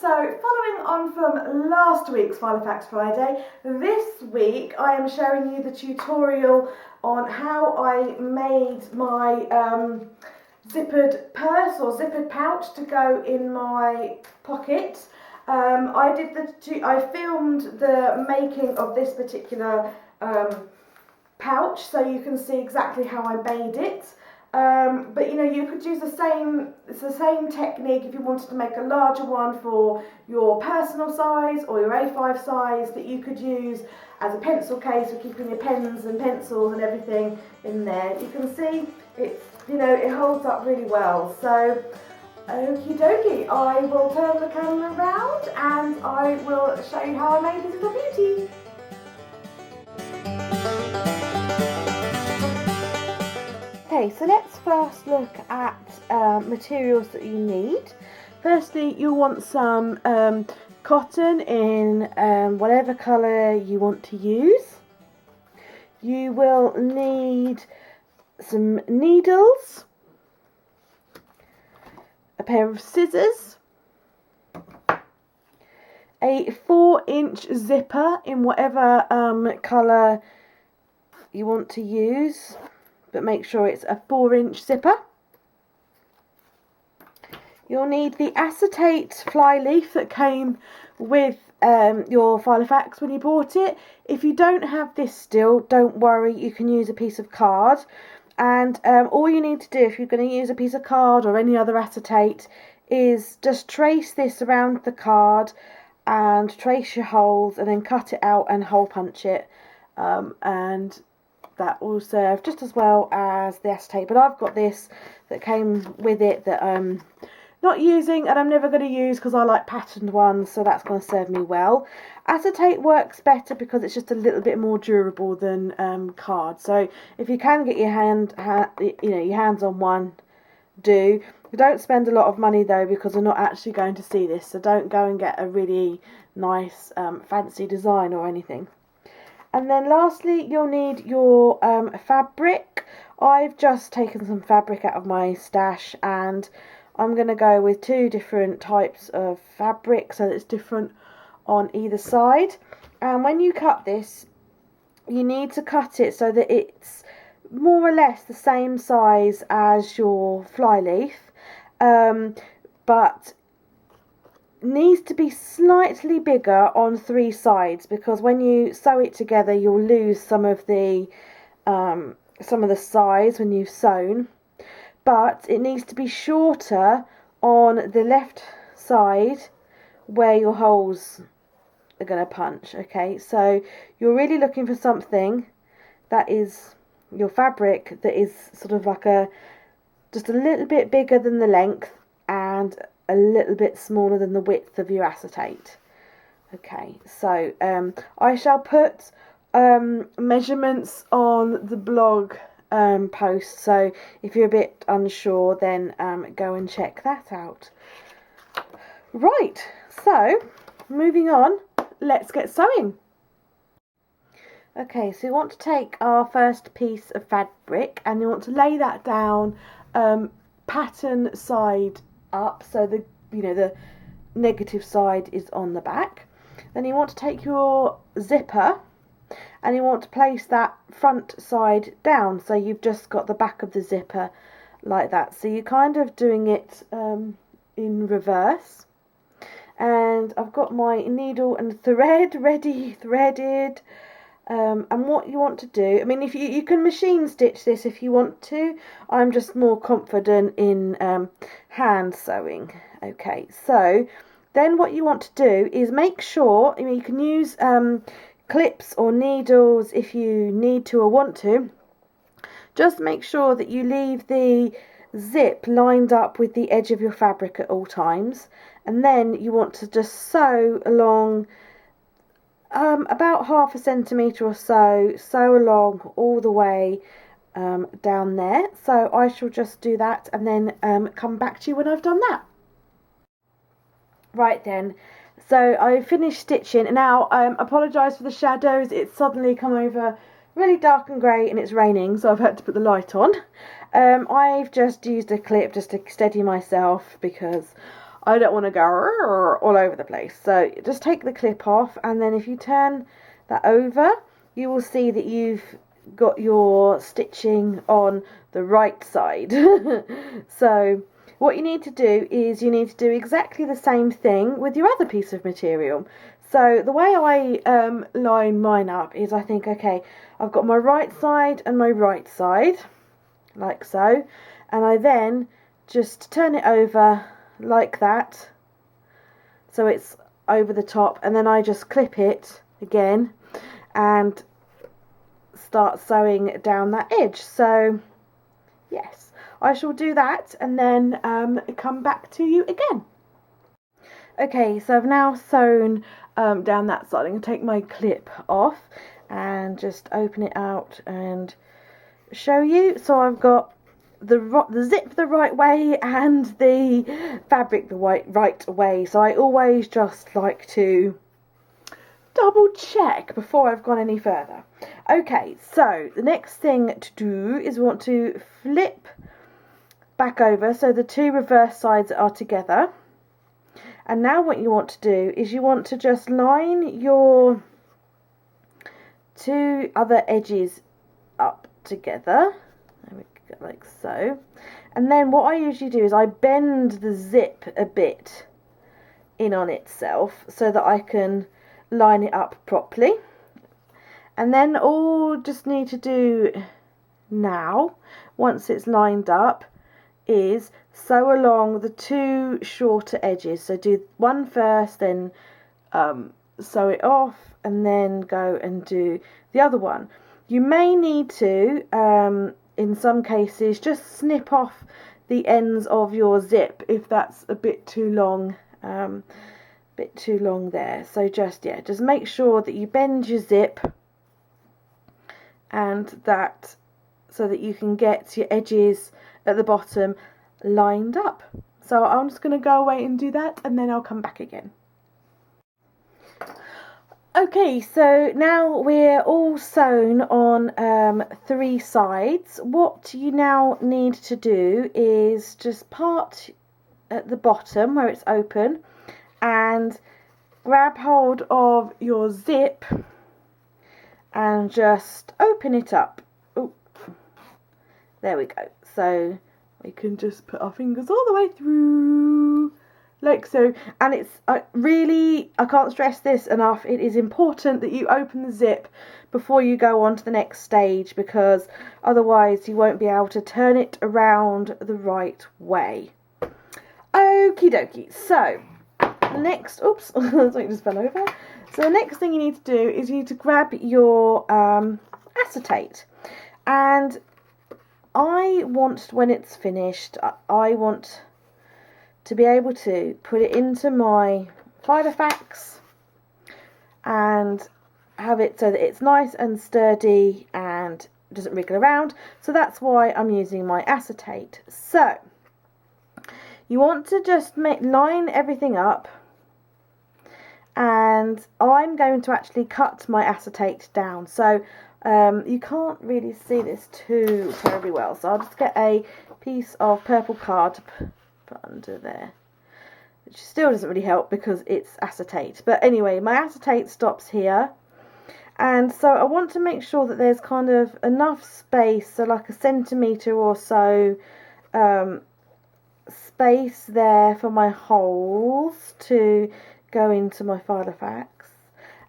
So following on from last week's Filofax Friday, this week I am showing you the tutorial on how I made my zippered purse or zippered pouch to go in my pocket. I filmed the making of this particular pouch so you can see exactly how I made it. But you know, you could use it's the same technique if you wanted to make a larger one for your personal size or your A5 size that you could use as a pencil case for keeping your pens and pencils and everything in there. You can see it holds up really well. So okie dokie, I will turn the camera around and I will show you how I made this little beauty. Okay, so let's first look at materials that you need. Firstly, you'll want some cotton in whatever colour you want to use. You will need some needles, a pair of scissors, a 4-inch zipper in whatever colour you want to use, but make sure it's a 4-inch zipper. You'll need the acetate fly leaf that came with your Filofax when you bought it. If you don't have this still, don't worry, you can use a piece of card. And all you need to do if you're going to use a piece of card or any other acetate is just trace this around the card and trace your holes and then cut it out and hole punch it. And that will serve just as well as the acetate. But I've got this that came with it that I'm not using and I'm never going to use because I like patterned ones, so that's going to serve me well. Acetate works better because it's just a little bit more durable than card. So if you can get your hands on one, do. Don't spend a lot of money though, because we're not actually going to see this. So don't go and get a really nice fancy design or anything. And then lastly, you'll need your fabric. I've just taken some fabric out of my stash and I'm going to go with 2 different types of fabric so that it's different on either side. And when you cut this, you need to cut it so that it's more or less the same size as your fly leaf, but needs to be slightly bigger on 3 sides, because when you sew it together you'll lose some of the size when you've sewn. But it needs to be shorter on the left side where your holes are going to punch. Okay, so you're really looking for something that is your fabric that is sort of like just a little bit bigger than the length and a little bit smaller than the width of your acetate. Okay, so I shall put measurements on the blog post, so if you're a bit unsure then go and check that out. Right, so moving on, let's get sewing. Okay, so you want to take our first piece of fabric and you want to lay that down pattern side up, so the negative side is on the back. Then you want to take your zipper and you want to place that front side down, so you've just got the back of the zipper like that. So you're kind of doing it in reverse. And I've got my needle and thread ready threaded. And what you want to do, I mean, if you can machine stitch this if you want to. I'm just more confident in hand sewing. Okay, so then what you want to do is make sure, I mean, you can use clips or needles if you need to or want to. Just make sure that you leave the zip lined up with the edge of your fabric at all times, and then you want to just sew along about 1/2 centimetre or so, sew along all the way down there. So I shall just do that and then come back to you when I've done that. Right then, so I finished stitching and now apologise for the shadows. It's suddenly come over really dark and grey and it's raining, so I've had to put the light on. I've just used a clip just to steady myself because I don't want to go all over the place. So just take the clip off, and then if you turn that over, you will see that you've got your stitching on the right side. So what you need to do is you need to do exactly the same thing with your other piece of material. So the way I line mine up is I think, okay, I've got my right side and my right side, like so, and I then just turn it over like that, so it's over the top, and then I just clip it again and start sewing down that edge. So yes, I shall do that and then come back to you again. Okay, so I've now sewn down that side. I'm going to take my clip off and just open it out and show you. So I've got the zip the right way and the fabric the right way. So I always just like to double check before I've gone any further. Okay, so the next thing to do is we want to flip back over so the two reverse sides are together. And now what you want to do is you want to just line your two other edges up together. There we go, like so. And then what I usually do is I bend the zip a bit in on itself so that I can line it up properly. And then all just need to do now, once it's lined up, is sew along the two shorter edges. So do one first, then sew it off, and then go and do the other one. You may need to, in some cases, just snip off the ends of your zip if that's a bit too long, there. So just make sure that you bend your zip and that, so that you can get your edges at the bottom lined up. So I'm just going to go away and do that, and then I'll come back again. Okay, so now we're all sewn on 3 sides. What you now need to do is just part at the bottom where it's open and grab hold of your zip and just open it up. Ooh. There we go. So we can just put our fingers all the way through, like so. And it's really, I can't stress this enough, it is important that you open the zip before you go on to the next stage, because otherwise you won't be able to turn it around the right way. Okie dokie. So next, oops, something just fell over. So the next thing you need to do is you need to grab your acetate, and I want, when it's finished, I want to be able to put it into my Filofax and have it so that it's nice and sturdy and doesn't wriggle around. So that's why I'm using my acetate. So you want to just line everything up, and I'm going to actually cut my acetate down. So you can't really see this too terribly well, so I'll just get a piece of purple card to put under there, which still doesn't really help because it's acetate. But anyway, my acetate stops here, and so I want to make sure that there's kind of enough space, so like 1 centimetre or so space there for my holes to go into my Filofax.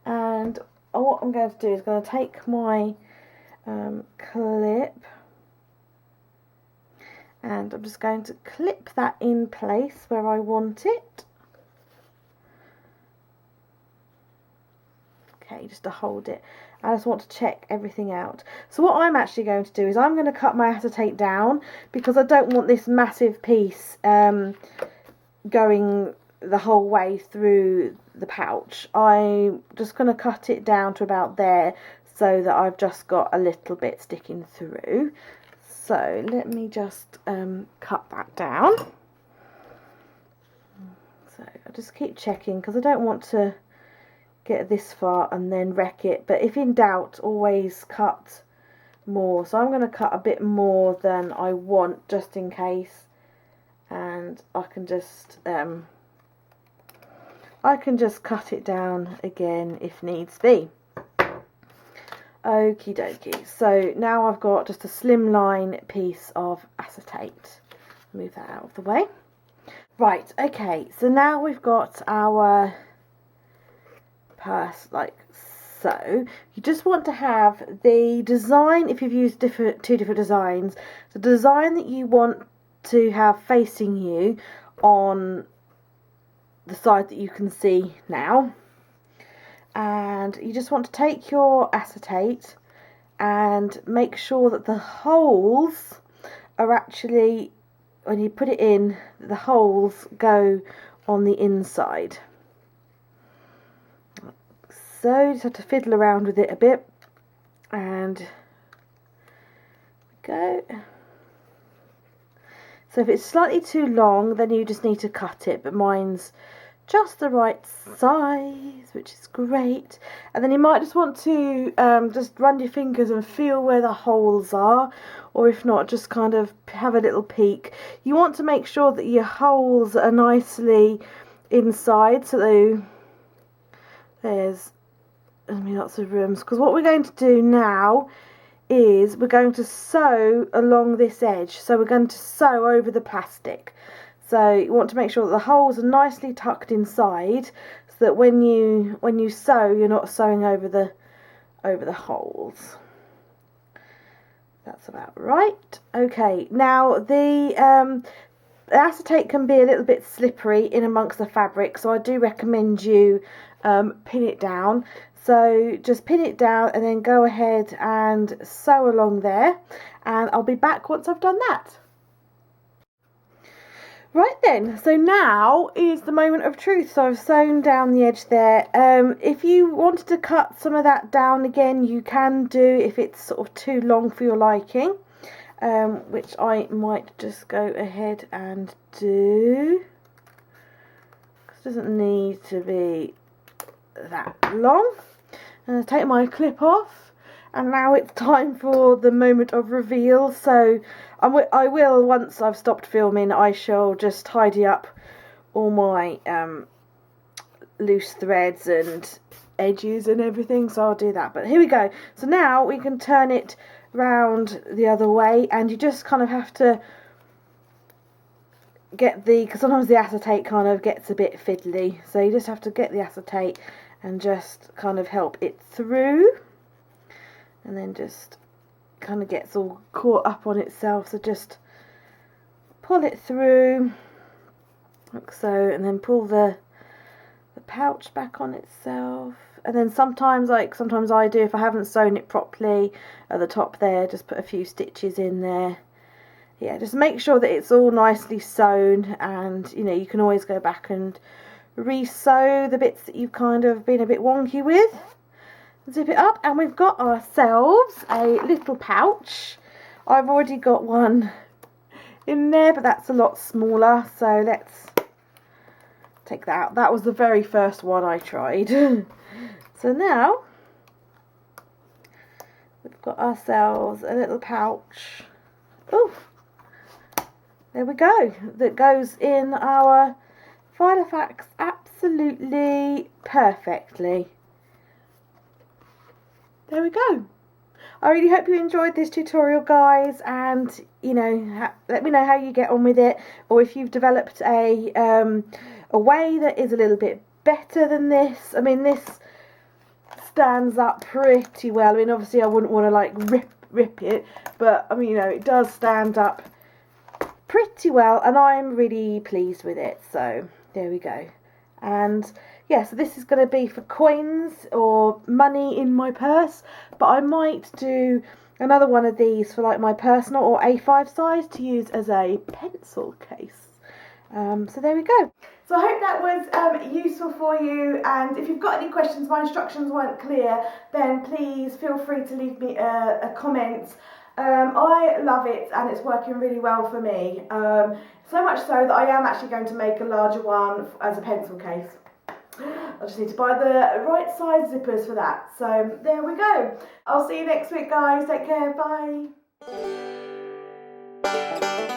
And what I'm going to do is going to take my clip, and I'm just going to clip that in place where I want it. Okay, just to hold it. I just want to check everything out. So what I'm actually going to do is I'm going to cut my acetate down, because I don't want this massive piece going the whole way through the pouch. I'm just going to cut it down to about there, so that I've just got a little bit sticking through. So let me just cut that down. So I just keep checking, because I don't want to get this far and then wreck it, but if in doubt, always cut more. So I'm going to cut a bit more than I want, just in case, and I can just I can just cut it down again if needs be. Okie dokie. So now I've got just a slimline piece of acetate. Move that out of the way. Right, okay, so now we've got our purse like so. You just want to have the design, if you've used two different designs, the design that you want to have facing you on the side that you can see now. And you just want to take your acetate and make sure that the holes are actually, when you put it in, the holes go on the inside. So you just have to fiddle around with it a bit, and go. So if it's slightly too long, then you just need to cut it, but mine's just the right size, which is great. And then you might just want to just run your fingers and feel where the holes are, or if not, just kind of have a little peek. You want to make sure that your holes are nicely inside, so there's lots of rooms, because what we're going to do now is we're going to sew along this edge. So we're going to sew over the plastic. So you want to make sure that the holes are nicely tucked inside, so that when you sew, you're not sewing over the holes. That's about right. Okay, now the acetate can be a little bit slippery in amongst the fabric, so I do recommend you pin it down. So just pin it down and then go ahead and sew along there, and I'll be back once I've done that. Right then, so now is the moment of truth. So I've sewn down the edge there. If you wanted to cut some of that down again, you can do, if it's sort of too long for your liking, which I might just go ahead and do, because it doesn't need to be that long. And I'll take my clip off, and now it's time for the moment of reveal. So I will, once I've stopped filming, I shall just tidy up all my loose threads and edges and everything, so I'll do that. But here we go. So now we can turn it round the other way, and you just kind of have to get because sometimes the acetate kind of gets a bit fiddly, so you just have to get the acetate and just kind of help it through, and then just kind of gets all caught up on itself, so just pull it through like so, and then pull the pouch back on itself. And then sometimes I do, if I haven't sewn it properly at the top there, just put a few stitches in there. Yeah, just make sure that it's all nicely sewn, and you know, you can always go back and re-sew the bits that you've kind of been a bit wonky with. Zip it up, and we've got ourselves a little pouch. I've already got one in there, but that's a lot smaller, so let's take that out. That was the very first one I tried. So now we've got ourselves a little pouch. Oh, there we go. That goes in our Filofax absolutely perfectly. There we go. I really hope you enjoyed this tutorial, guys, and you know, let me know how you get on with it, or if you've developed a way that is a little bit better than this. I mean, this stands up pretty well. I mean, obviously I wouldn't want to like rip it, but I mean, you know, it does stand up pretty well, and I'm really pleased with it. So there we go. And yeah, so this is going to be for coins or money in my purse, but I might do another one of these for like my personal or A5 size to use as a pencil case. So there we go. So I hope that was useful for you, and if you've got any questions, my instructions weren't clear, then please feel free to leave me a comment. I love it, and it's working really well for me. So much so that I am actually going to make a larger one as a pencil case. I just need to buy the right size zippers for that. So there we go. I'll see you next week, guys. Take care. Bye.